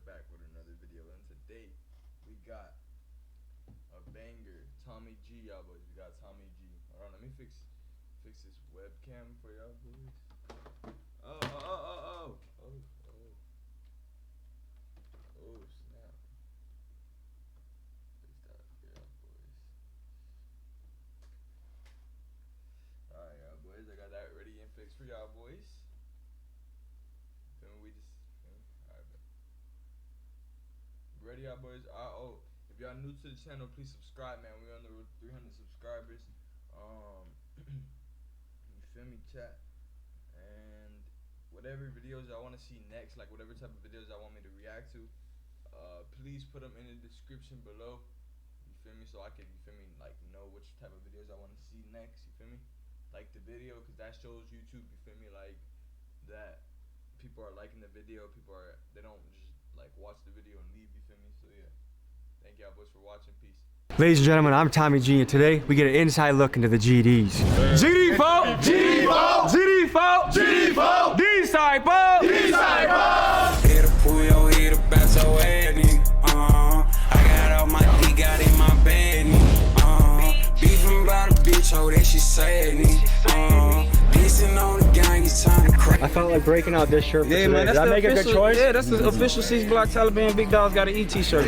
back with another video, and today we got a banger, Tommy G, y'all boys. We got Tommy G. Hold on, let me fix this webcam for y'all boys. Oh snap. Fix that for y'all boys. Alright, y'all boys, I got that ready and fixed for y'all boys. Ready, y'all boys? If y'all new to the channel, please subscribe, man. We're on the road to 300 subscribers. You feel me, chat? And whatever videos y'all want to see next, like whatever type of videos y'all want me to react to, please put them in the description below. You feel me? So I can, you feel me, like know which type of videos I want to see next. You feel me? Like the video, cause that shows YouTube. You feel me? Like that people are liking the video. They don't just like watch the video and leave, you feel me? So yeah, thank y'all boys for watching. Peace. Ladies and gentlemen, I'm Tommy G, and today we get an inside look into the GDs. GD folk, GD folk, GD folk, GD folk, D-side folk, D-side folk. Here to pull your head up at your head, nigga. I got all my D, got in my bed, nigga. Beefing about a bitch, oh that she said, nigga. Dissing on the gang, it's time to crack. I felt like breaking out this shirt for today. Man, that's Did I make a good choice? Yeah, that's the official 6 Block Taliban Big Dog's Got an ET shirt.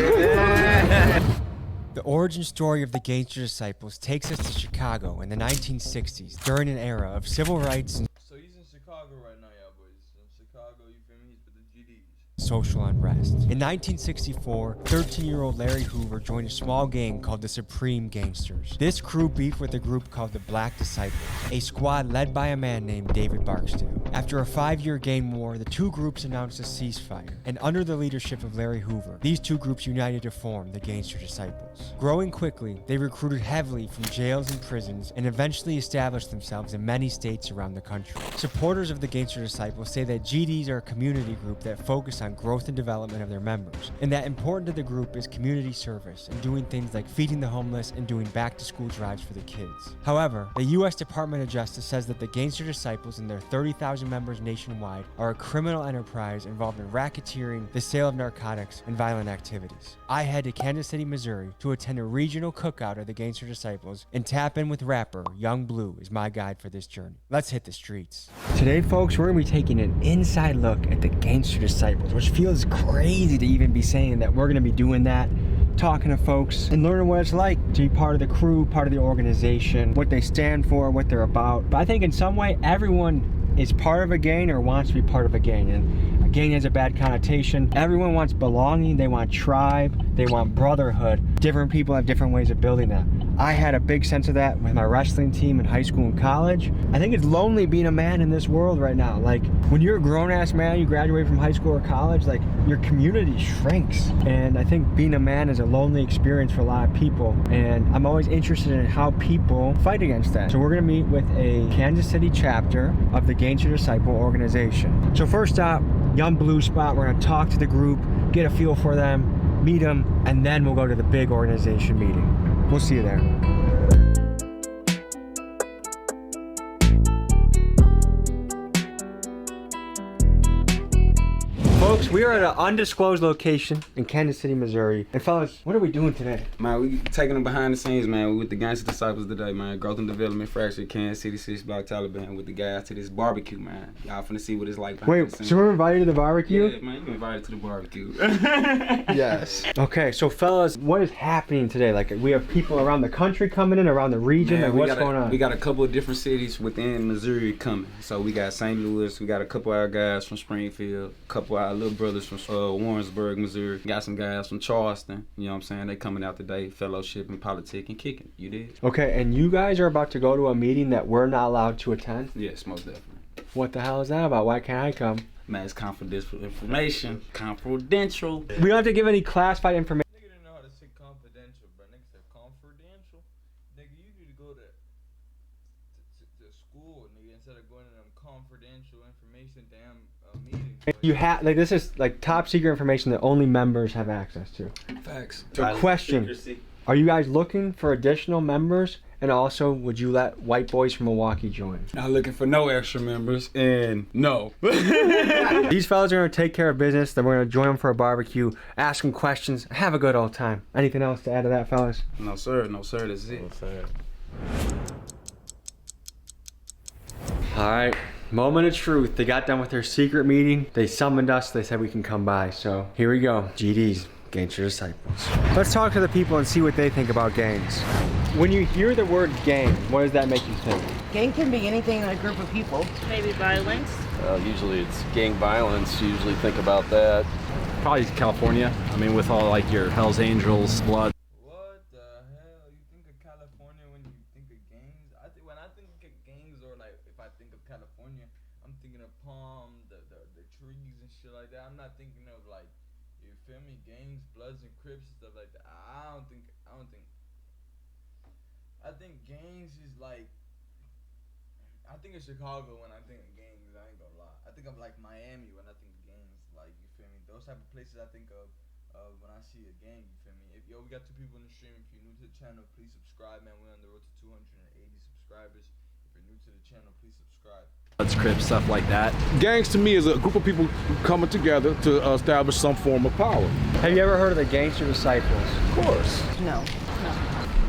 The origin story of the Gangster Disciples takes us to Chicago in the 1960s, during an era of civil rights and So he's in Chicago right now, y'all boys. In Chicago, you feel me? He's with the GDs. social unrest. In 1964, 13-year-old Larry Hoover joined a small gang called the Supreme Gangsters. This crew beefed with a group called the Black Disciples, a squad led by a man named David Barksdale. After a 5-year gang war, the two groups announced a ceasefire, and under the leadership of Larry Hoover, these two groups united to form the Gangster Disciples. Growing quickly, they recruited heavily from jails and prisons and eventually established themselves in many states around the country. Supporters of the Gangster Disciples say that GDs are a community group that focus on growth and development of their members, and that important to the group is community service and doing things like feeding the homeless and doing back-to-school drives for the kids. However, the U.S. Department of Justice says that the Gangster Disciples and their 30,000 members nationwide are a criminal enterprise involved in racketeering, the sale of narcotics, and violent activities. I head to Kansas City, Missouri to attend a regional cookout of the Gangster Disciples and tap in with rapper Young Blue as my guide for this journey. Let's hit the streets. Today, folks, we're going to be taking an inside look at the Gangster Disciples, which feels crazy to even be saying that we're going to be doing that, talking to folks and learning what it's like to be part of the crew, part of the organization, what they stand for, what they're about. But I think in some way, everyone is part of a gang or wants to be part of a gang, and a gang has a bad connotation. Everyone wants belonging, they want tribe, they want brotherhood. Different people have different ways of building that. I had a big sense of that with my wrestling team in high school and college. I think it's lonely being a man in this world right now. Like, when you're a grown-ass man, you graduate from high school or college, like, your community shrinks. And I think being a man is a lonely experience for a lot of people. And I'm always interested in how people fight against that. So we're gonna meet with a Kansas City chapter of the Gangster Disciple organization. So first stop, Young Blue spot. We're gonna talk to the group, get a feel for them, meet them, and then we'll go to the big organization meeting. We'll see you there. Folks, we are at an undisclosed location in Kansas City, Missouri. And fellas, what are we doing today? Man, we taking them behind the scenes, man. We with the Gangster Disciples today, man. Growth and Development Fracture, Kansas City, 6 Block Taliban, with the guys to this barbecue, man. Y'all finna see what it's like behind Wait, the scenes. so we're invited to the barbecue? Yeah, man, you invited to the barbecue. Yes. Okay, so fellas, what is happening today? Like, we have people around the country coming in, around the region, Man, like, what's going on? We got a couple of different cities within Missouri coming. So we got St. Louis, we got a couple of our guys from Springfield, a couple of our little brothers from Warrensburg, Missouri. Got some guys from Charleston, you know what I'm saying? They coming out today, fellowship and politic and kicking. You did? Okay, and you guys are about to go to a meeting that we're not allowed to attend? Yes, most definitely. What the hell is that about? Why can't I come? Man, it's confidential information. Confidential. We don't have to give any classified information. Nigga didn't know how to say confidential, bro. Nigga said confidential. Nigga, you need to go to school, nigga, instead of going to them confidential information damn meetings. You have, like, this is like top secret information that only members have access to. Facts. So question, are you guys looking for additional members And also, would you let white boys from Milwaukee join? Not looking for no extra members, and no. These fellas are gonna take care of business. Then we're gonna join them for a barbecue, ask them questions, have a good old time. Anything else to add to that, fellas? No sir, no sir, that's it. All right, moment of truth. They got done with their secret meeting. They summoned us. They said we can come by. So here we go. GD's, Gangster Disciples. Let's talk to the people and see what they think about gangs. When you hear the word gang, what does that make you think? Gang can be anything in a group of people. Maybe violence. Usually it's gang violence. You usually think about that. Probably California. I mean, with all like your Hell's Angels, blood. What the hell? You think of California when you think of gangs? I think when I think of gangs, or like if I think of California, I'm thinking of palm, the trees and shit like that. I'm not thinking of like, you feel me, gangs, Bloods and Crips and stuff like that. I don't think. I think gangs is like. I think of Chicago when I think of gangs. I ain't gonna lie. I think of like Miami when I think of gangs. Like, you feel me? Those type of places I think of when I see a gang. You feel me? We got 2 people in the stream. If you're new to the channel, please subscribe, man. We're on the road to 280 subscribers. If you're new to the channel, please subscribe. Bloods, Crips, stuff like that. Gangs to me is a group of people coming together to establish some form of power. Have you ever heard of the Gangster Disciples? Of course. No.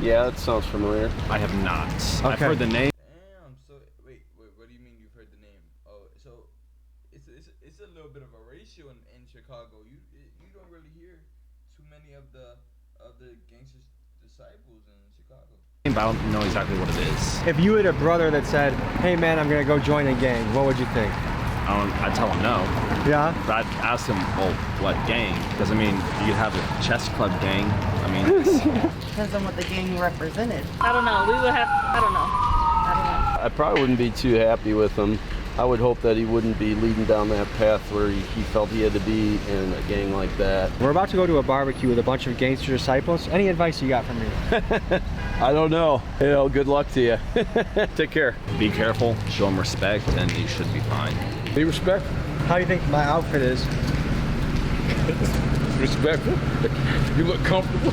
Yeah, that sounds familiar. I have not. I've Okay. heard the name. Damn. So wait. What do you mean you've heard the name? Oh, so it's a little bit of a ratio in Chicago. You don't really hear too many of the Gangster Disciples in Chicago. But I don't know exactly what it is. If you had a brother that said, hey man, I'm gonna go join a gang, what would you think? I'd tell him no. Yeah? But I'd ask him, well, what gang? Because I mean, you have a chess club gang. I mean, Depends on what the gang represented. I don't know. We would have. I don't know. I probably wouldn't be too happy with him. I would hope that he wouldn't be leading down that path where he felt he had to be in a gang like that. We're about to go to a barbecue with a bunch of Gangster Disciples. Any advice you got from me? I don't know. Good luck to you. Take care. be careful, show them respect, and you should be fine. Be respectful. How do you think my outfit is? Respectful. You look comfortable.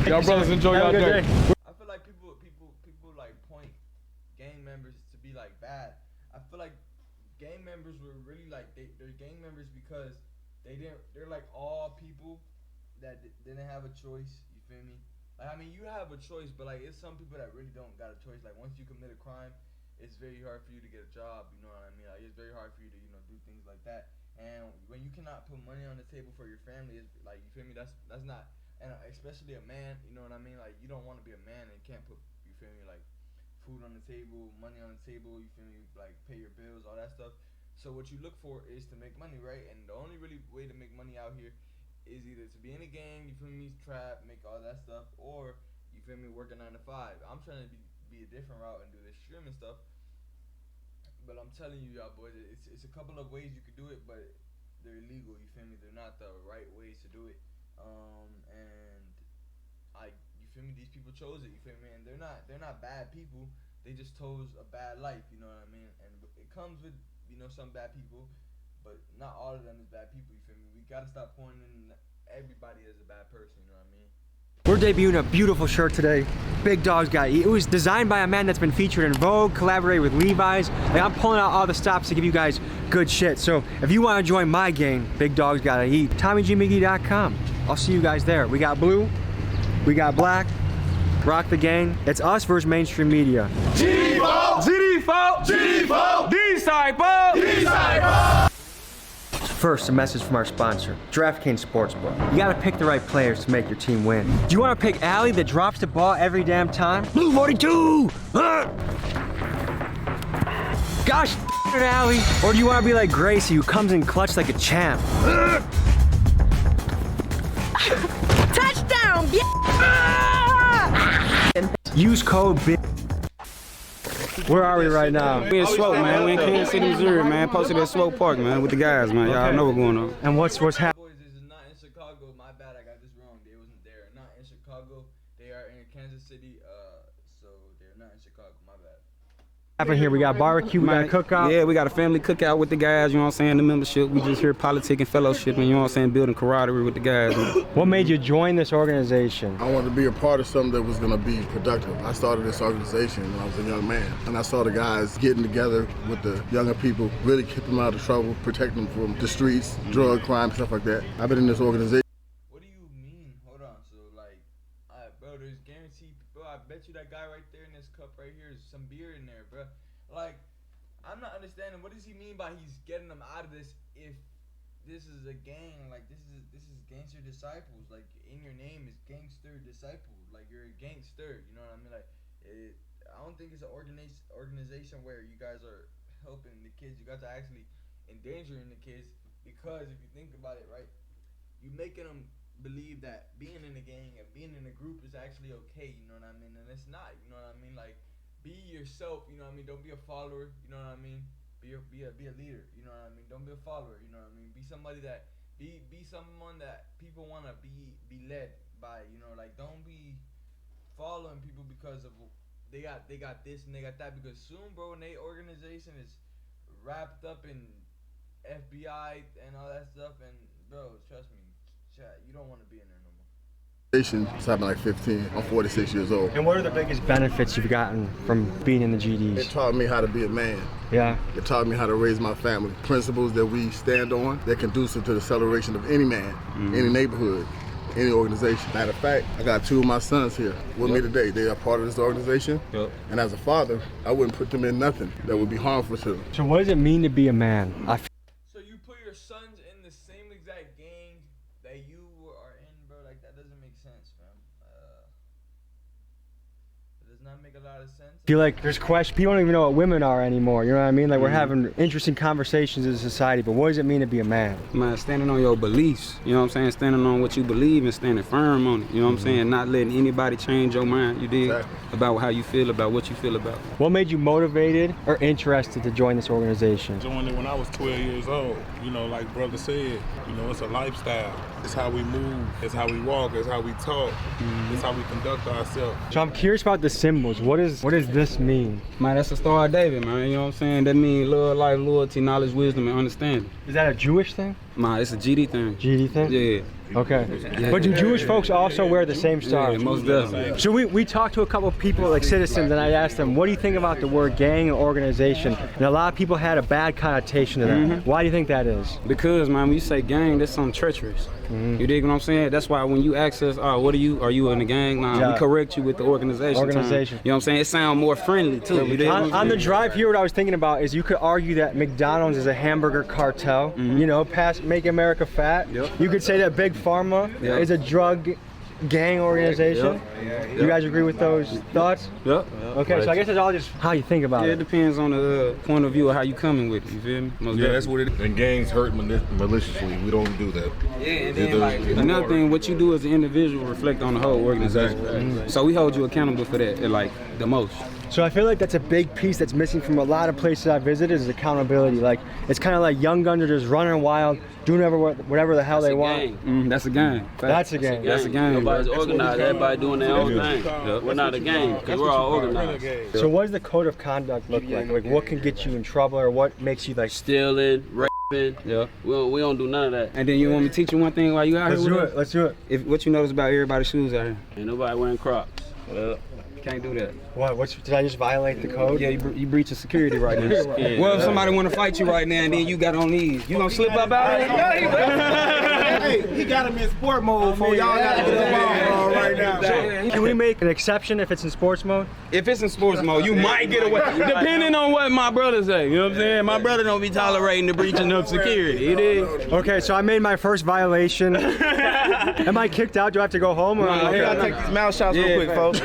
Y'all brothers enjoy Have a y'all good day. day. I feel like people like point gang members to be like bad. I feel like gang members were really like they're gang members because they're like all people that didn't have a choice. You feel me? Like, I mean, you have a choice, but like it's some people that really don't got a choice. Like, once you commit a crime, it's very hard for you to get a job. You know what I mean? Like, it's very hard for you to do things like that. And when you cannot put money on the table for your family, it's like, you feel me? That's not, and especially a man. You know what I mean? Like, you don't want to be a man and can't put, you feel me, like food on the table, money on the table. You feel me? Like, pay your bills, all that stuff. So what you look for is to make money, right? And the only really way to make money out here is either to be in a gang, you feel me, trap, make all that stuff, or you feel me, work a 9 to 5. I'm trying to be a different route and do this streaming stuff. But I'm telling you, y'all boys, it's a couple of ways you could do it, but they're illegal. You feel me? They're not the right ways to do it. And you feel me? These people chose it. You feel me? And they're not bad people. They just chose a bad life. You know what I mean? And it comes with some bad people, but not all of them is bad people. You feel me? We gotta stop pointing everybody as a bad person. You know what I mean? We're debuting a beautiful shirt today. Big Dog's Gotta Eat. It was designed by a man that's been featured in Vogue, collaborated with Levi's. Like, I'm pulling out all the stops to give you guys good shit. So if you want to join my gang, Big Dog's Gotta Eat, TommyGMiggy.com. I'll see you guys there. We got blue, we got black. Rock the gang. It's us versus mainstream media. First, a message from our sponsor, DraftKings Sportsbook. You gotta pick the right players to make your team win. Do you wanna pick Allie that drops the ball every damn time? Blue 42! Gosh, Allie! Or do you wanna be like Gracie, who comes in clutch like a champ? Touchdown! Use code BIG. Where are we right now? We in Swope, man. We in Kansas City, Missouri, man. Posted at Swope Park, man, with the guys, man. Y'all know what's going on. And what's happening? Boys, this is not in Chicago. My bad, I got this wrong. They wasn't there. Not in Chicago. They are in Kansas City. So they're not in Chicago. My bad. Happening here, we got barbecue, we got a cookout. Yeah, we got a family cookout with the guys, you know what I'm saying, the membership. We just here politicking, fellowship, and you know what I'm saying, building camaraderie with the guys. What made you join this organization? I wanted to be a part of something that was going to be productive. I started this organization when I was a young man, and I saw the guys getting together with the younger people, really keep them out of trouble, protect them from the streets, drug crime, stuff like that. I've been in this organization. What do you mean? Hold on. So, like, bro, there's guaranteed, bro, I bet you that guy right there in this cup right here is some beer in there, bro. Like, I'm not understanding. What does he mean by he's getting them out of this if this is a gang? Like, this is Gangster Disciples. Like, in your name is Gangster Disciple. Like, you're a gangster. You know what I mean? Like, I don't think it's an organization where you guys are helping the kids. You guys are actually endangering the kids, because if you think about it, right, you making them believe that being in a gang and being in a group is actually okay. You know what I mean? And it's not. You know what I mean? Like, be yourself, you know what I mean? Don't be a follower, you know what I mean? Be a leader, you know what I mean? Don't be a follower, you know what I mean? Be somebody that be someone that people want to be led by, you know, like, don't be following people because of they got this and they got that, because soon, bro, when they organization is wrapped up in FBI and all that stuff, and bro, trust me, chat, you don't want to be in there no more. Since I've been like 15, I'm 46 years old. And what are the biggest benefits you've gotten from being in the GDs? It taught me how to be a man. Yeah. It taught me how to raise my family. Principles that we stand on that conducive to the celebration of any man, any neighborhood, any organization. Matter of fact, I got 2 of my sons here with me today. They are part of this organization. And as a father, I wouldn't put them in nothing that would be harmful to them. So what does it mean to be a man? So you put your sons in the same exact gang that you are in, bro? Like, that doesn't make sense, fam. It does not make a lot of sense. I feel like there's questions. People don't even know what women are anymore. You know what I mean? Like, we're having interesting conversations as a society, but what does it mean to be a man? Man, standing on your beliefs, you know what I'm saying? Standing on what you believe and standing firm on it, you know what I'm saying? Not letting anybody change your mind, you dig? Exactly. About how you feel, about what you feel about. What made you motivated or interested to join this organization? Joined it when I was 12 years old. You know, like brother said, you know, it's a lifestyle. It's how we move, it's how we walk, it's how we talk, it's how we conduct ourselves. So I'm curious about the symbols. What does this mean? Man, that's the Star of David, man, you know what I'm saying? That means love, life, loyalty, knowledge, wisdom, and understanding. Is that a Jewish thing? Man, it's a GD thing. GD thing? Yeah. Okay. But do Jewish folks also wear the same star? Yeah, most definitely. So we talked to a couple of people, like citizens, and I asked them, what do you think about the word gang and organization? And a lot of people had a bad connotation to that. Why do you think that is? Because, man, when you say gang, that's something treacherous. You dig what I'm saying? That's why when you ask us, what are you in the gang? Nah, we correct you with the organization. Organization. You know what I'm saying? It sounds more friendly, too. You dig on the drive here, what I was thinking about is you could argue that McDonald's is a hamburger cartel, you know, Make America Fat. You could say that Big Pharma is a drug gang organization. You guys agree with those thoughts? Yep. Okay, so I guess it's all just how you think about it. It depends on the point of view of how you coming with it, you feel me? That's what it is. And gangs hurt maliciously. We don't do that. Yeah, and then like, another thing, what you do as an individual reflect on the whole organization. So we hold you accountable for that, like, the most. So I feel like that's a big piece that's missing from a lot of places I visited is accountability. Like, it's kind of like young guns are just running wild, doing whatever the hell they want. That's a gang. That's a gang. That's a gang. Nobody's organized. Everybody doing their own thing. We're not a gang because we're all organized. So what does the code of conduct look like? Like, what can get you in trouble, or what makes you like stealing, raping? Yeah. We don't do none of that. And then you want me to teach you one thing while you out here? Let's do it. What you notice about everybody's shoes out here? Ain't nobody wearing Crocs. Can't do that. What? Did I just violate the code? Yeah, you breaching security right now. Yeah. Well, if somebody want to fight you right now and then you got on these, you gonna slip up out of it? Hey, he got him in sport mode for y'all got to get the right now. Can we make an exception if it's in sports mode? If it's in sports mode, you might get away, depending on what my brother say. You know what I'm saying? My brother don't be tolerating the breaching of security. It is. Okay, so I made my first violation. Am I kicked out? Do I have to go home? Or you gotta take these mouth shots real quick, folks.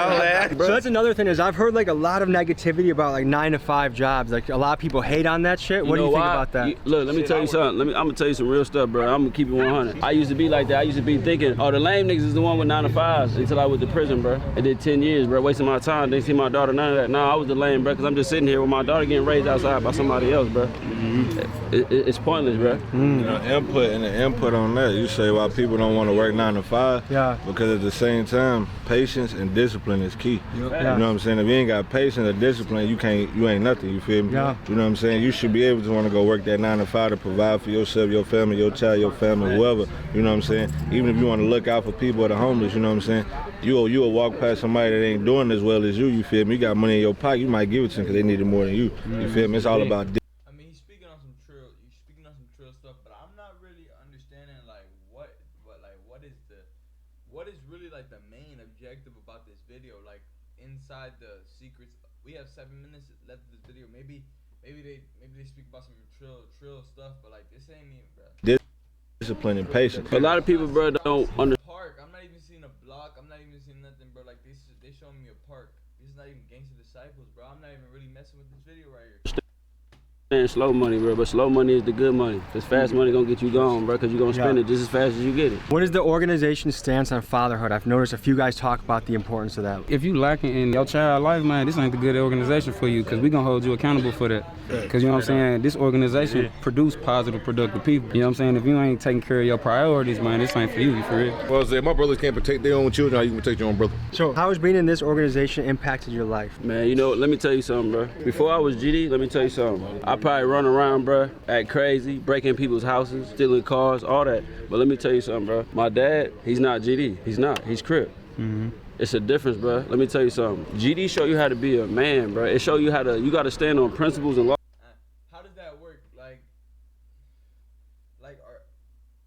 So that's another thing is I've heard like a lot of negativity about like 9-to-5 jobs. Like a lot of people hate on that shit. What do you think about that? Look, let me tell you something. I'm gonna tell you some real stuff, bro. I'm gonna keep it 100. I used to be like that. I used to be thinking, oh, the lame niggas is the one with 9-to-5s until I went to prison, bro. I did 10 years, bro, wasting my time. Didn't see my daughter, none of that. No, I was the lame, bro, because I'm just sitting here with my daughter getting raised outside by somebody else, bro. it's pointless, bro. You know, the input on that. You say why people don't want to work 9 to 5. Yeah. Because at the same time, patience and discipline is key. Yeah. You know what I'm saying? If you ain't got patience or discipline, you ain't nothing. You feel me? Yeah. You know what I'm saying? You should be able to want to go work that 9 to 5 to provide for yourself, your family, your child, your family, whoever. You know what I'm saying? Even if you want to look out for people or the homeless, you know what I'm saying? You'll walk past somebody that ain't doing as well as you feel me? You got money in your pocket, you might give it to them because they need it more than you. You feel me? It's all about I mean, he's speaking on some trill stuff, but I'm not really understanding like what is really like the main objective about this video. Like inside the secrets, we have 7 minutes left of this video. Maybe they speak about some trill stuff, but like this ain't even, bro. Discipline and patience. A lot of people, bro, don't understand. Park. I'm not even seeing a block. I'm not even seeing nothing, bro. Like they showing me a park. This is not even Gangster Disciples, bro. I'm not even really messing with this video right here. Slow money, bro, but slow money is the good money. Cause fast money gonna get you gone, bro, cause you gonna spend it just as fast as you get it. What is the organization's stance on fatherhood? I've noticed a few guys talk about the importance of that. If you lacking in your child life, man, this ain't the good organization for you, cause we gonna hold you accountable for that. Cause you know what I'm saying, this organization produce positive, productive people. You know what I'm saying? If you ain't taking care of your priorities, man, this ain't for you for real. Well, say my brothers can't protect their own children, how you can protect your own brother? So how has being in this organization impacted your life? Man, you know, let me tell you something, bro. Before I was GD, let me tell you something. I probably run around, bro, act crazy, breaking people's houses, stealing cars, all that. But let me tell you something, bro. My dad, he's not GD. He's not. He's Crip. It's a difference, bro. Let me tell you something. GD show you how to be a man, bro. It show you how to, you got to stand on principles and law. How does that work? Like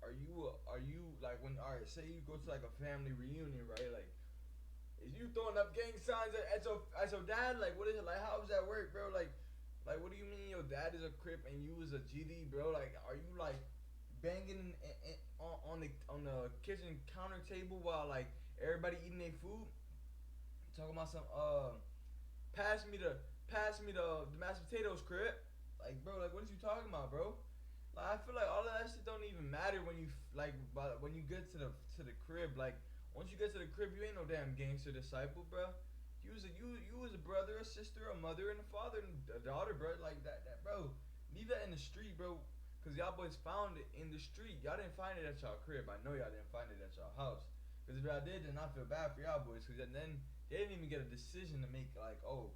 are you like when, all right, say you go to like a family reunion, right? Like, is you throwing up gang signs at your dad? Like, what is it? Like, how does that work, bro? Like, what do you mean your dad is a Crip and you is a GD, bro? Like, are you like banging on the kitchen counter table while like everybody eating their food? Talking about some pass me the mashed potatoes, Crip. Like, bro, like what is you talking about, bro? Like, I feel like all of that shit don't even matter when you when you get to the crib. Like, once you get to the crib, you ain't no damn Gangster Disciple, bro. You was a brother, a sister, a mother, and a father, and a daughter, bro. Like that, bro. Leave that in the street, bro. Cause y'all boys found it in the street. Y'all didn't find it at y'all crib. I know y'all didn't find it at y'all house. Cause if y'all did, then I feel bad for y'all boys. Cause then they didn't even get a decision to make. Like, oh,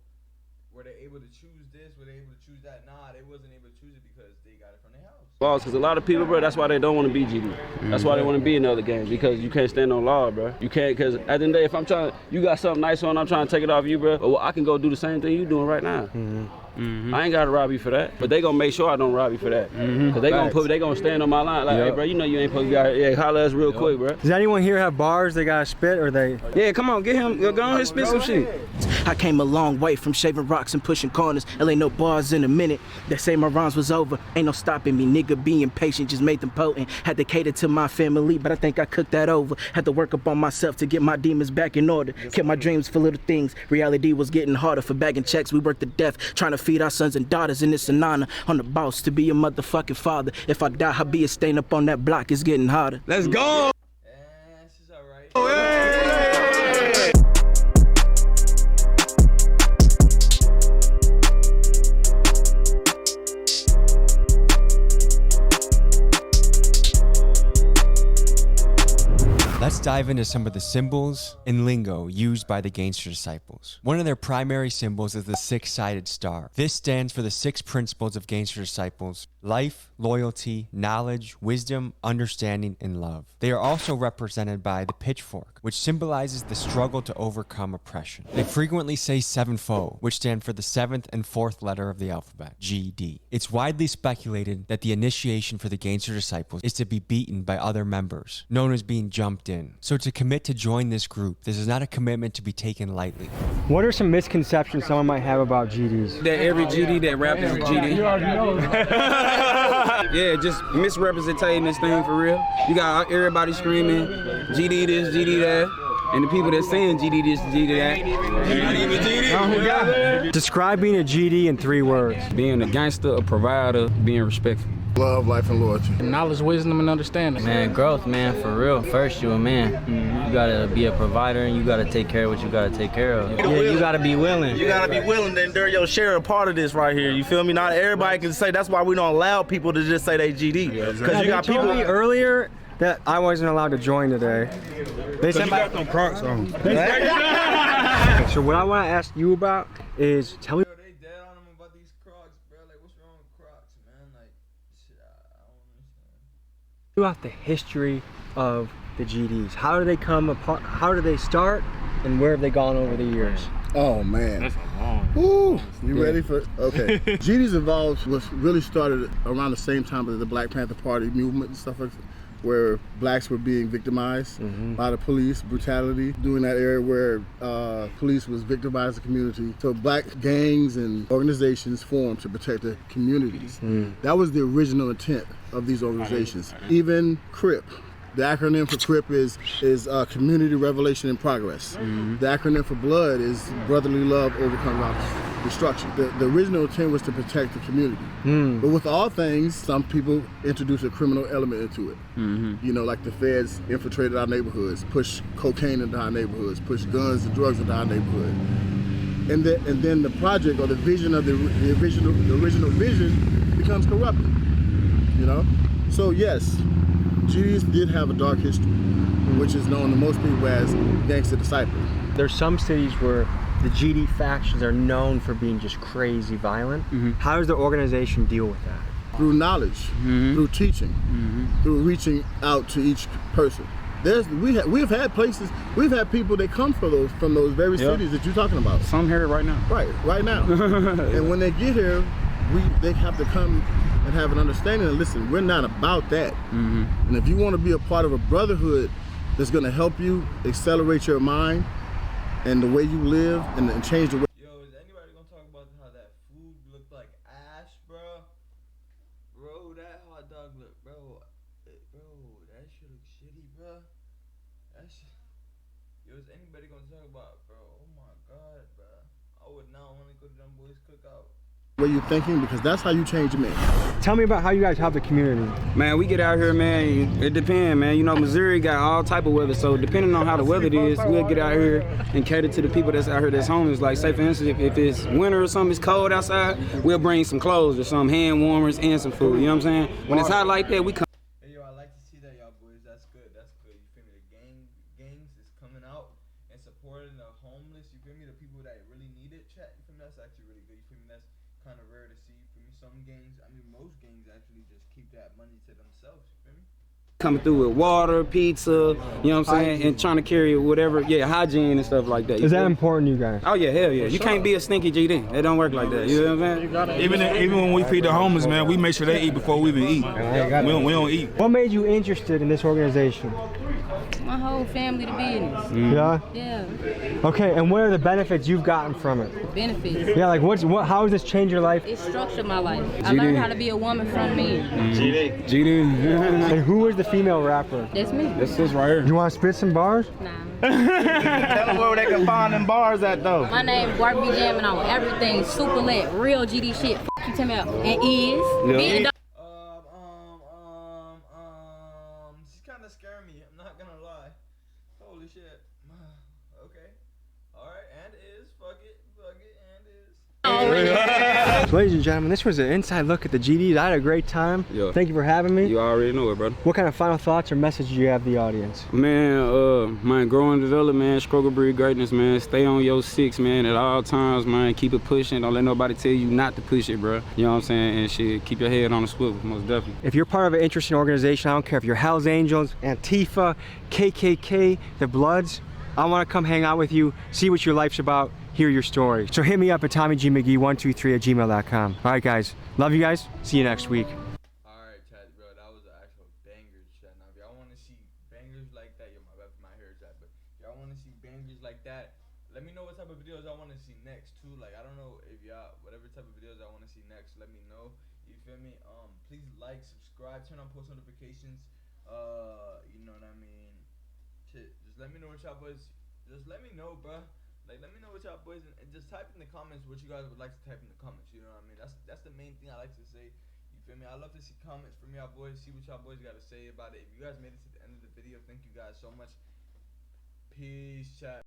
were they able to choose this? Were they able to choose that? Nah, they wasn't able to choose it because they got it from their house. Laws, because a lot of people, bro, that's why they don't want to be GD. That's why they want to be in other games, because you can't stand on law, bro. You can't, because at the end of the day, if I'm trying, you got something nice on, I'm trying to take it off you, bro, well, I can go do the same thing you doing right now. I ain't gotta rob you for that, but they gonna make sure I don't rob you for that. Cause they gonna stand on my line like, hey, bro, you know you ain't supposed to be out here. Yeah, holler at us real quick, bro. Does anyone here have bars they gotta spit, or they? Yeah, come on, get him, go on here, spit some shit. I came a long way from shaving rocks and pushing corners. There ain't no bars in a minute. They say my rhymes was over. Ain't no stopping me. Nigga being patient just made them potent. Had to cater to my family, but I think I cooked that over. Had to work up on myself to get my demons back in order. Kept my dreams for little things. Reality was getting harder. For bagging checks, we worked to death. Trying to feed our sons and daughters, and it's an honor on the boss to be a motherfucking father. If I die, I'll be a stain up on that block. It's getting harder. Let's go! This is alright. Oh, hey! Let's dive into some of the symbols and lingo used by the Gangster Disciples. One of their primary symbols is the six-sided star. This stands for the 6 principles of Gangster Disciples: life, loyalty, knowledge, wisdom, understanding, and love. They are also represented by the pitchfork, which symbolizes the struggle to overcome oppression. They frequently say sevenfold, which stand for the 7th and 4th letter of the alphabet, GD. It's widely speculated that the initiation for the Gangster Disciples is to be beaten by other members, known as being jumped in. So to commit to join this group, this is not a commitment to be taken lightly. What are some misconceptions someone might have about GDs? That every GD that rap is a GD. Yeah, just misrepresenting this thing for real. You got everybody screaming GD this, GD that, and the people that saying GD this, GD that, not even GD. Describe being a GD in 3 words. Being a gangster, a provider, being respectful. Love, life, and loyalty. Knowledge, wisdom, and understanding. Man, growth, man, for real. First, you a man. You gotta be a provider, and you gotta take care of what you gotta take care of. Yeah, you gotta be willing. You gotta be willing to endure your share a part of this right here. You feel me? Not everybody can say. That's why we don't allow people to just say they GD. Because you got people. Told me earlier that I wasn't allowed to join today. They said you got them Crocs on. So what I want to ask you about is tell me. About the history of the GDs. How do they come apart? How do they start? And where have they gone over the years? Oh man. That's a long. Woo! You ready for it? Okay. GDs involved was really started around the same time as the Black Panther Party movement and stuff like that, where blacks were being victimized by the police, brutality, during that era where police was victimizing the community. So black gangs and organizations formed to protect the communities. That was the original intent of these organizations. Even CRIP, the acronym for CRIP is Community Revelation in Progress. The acronym for BLOOD is Brotherly Love Overcome Destruction. The original intent was to protect the community. But with all things, some people introduce a criminal element into it. You know, like the feds infiltrated our neighborhoods, pushed cocaine into our neighborhoods, pushed guns and drugs into our neighborhood. And then the project or the vision of the original vision becomes corrupted. You know? So yes, GDs did have a dark history, which is known to most people as Gangster disciples. There's some cities where the GD factions are known for being just crazy violent. How does the organization deal with that? Through knowledge, through teaching, through reaching out to each person. We've had places, we've had people that come from those very cities that you're talking about. Some here right now. Right now. And when they get here, they have to come and have an understanding and listen, we're not about that. And if you want to be a part of a brotherhood that's going to help you accelerate your mind and the way you live and change the way. Yo, is anybody going to talk about how that food looked like ash, bro? Bro, that hot dog look, bro, that shit look shitty, bro. That shit. Yo, is anybody going to talk about, bro? Oh my God, bro. I would not want to go to them boys' cookout. Way you're thinking, because that's how you change a man. Tell me about how you guys help the community. Man, we get out here, man. It depends, man. You know, Missouri got all type of weather, so depending on how the weather is, we'll get out here and cater to the people that's out here that's homeless. Like, say for instance, if it's winter or something, it's cold outside, we'll bring some clothes or some hand warmers and some food. You know what I'm saying? When it's hot like that, we come. Hey, yo, I like to see that, y'all boys. That's good. That's good. You feel me? The gangs is coming out and supporting the homeless. You feel me? The people that really need it. Chat. You feel me? That's actually really good. You feel me? That's kind of rare to see. For me, some gangs, I mean, most gangs actually just keep that money to themselves. You feel me? Coming through with water, pizza, you know what I'm saying, and trying to carry whatever, hygiene and stuff like that. Is that important to you guys? Oh yeah, hell yeah. You can't be a stinky GD. It don't work like that. You know what I'm saying? Even when we feed the homeless, man, we make sure they eat before we even eat. We don't eat. What made you interested in this organization? My whole family, the business. Yeah? Yeah. Okay, and what are the benefits you've gotten from it? Benefits. Yeah, like how has this changed your life? It structured my life. I learned how to be a woman from men. GD. And who was the female rapper? That's me. That's this right here. You want to spit some bars? Nah. Tell them where they can find them bars at though. My name Bart be jamming on everything. Super lit, real GD shit. F you tell me about. And is. She's kind of scaring me. I'm not gonna lie. Holy shit. Okay. All right. And is. Fuck it. And is. So, ladies and gentlemen, this was an inside look at the GDs. I had a great time. Yeah. Thank you for having me. You already know it, brother. What kind of final thoughts or message do you have the audience? Man, grow and develop, man. Struggle, breed greatness, man. Stay on your six, man, at all times, man. Keep it pushing. Don't let nobody tell you not to push it, bro. You know what I'm saying? And shit, keep your head on the swivel, most definitely. If you're part of an interesting organization, I don't care if you're Hells Angels, Antifa, KKK, the Bloods, I want to come hang out with you, see what your life's about, hear your story. So hit me up at TommyGMcGee123@gmail.com. All right, guys. Love you guys. See you next week. All right, chat, bro. That was an actual banger, chat. Now, if y'all want to see bangers like that, my hair is that, but y'all want to see bangers like that, let me know what type of videos I want to see next, too. Like, I don't know if y'all, whatever type of videos I want to see next, let me know. You feel me? Please like, subscribe, turn on post notifications. You know what I mean? Shit, just let me know what y'all boys, just let me know, bruh. Like, let me know what y'all boys, and just type in the comments what you guys would like to type in the comments. You know what I mean? That's the main thing I like to say. You feel me? I love to see comments from y'all boys, see what y'all boys got to say about it. If you guys made it to the end of the video, thank you guys so much. Peace, chat.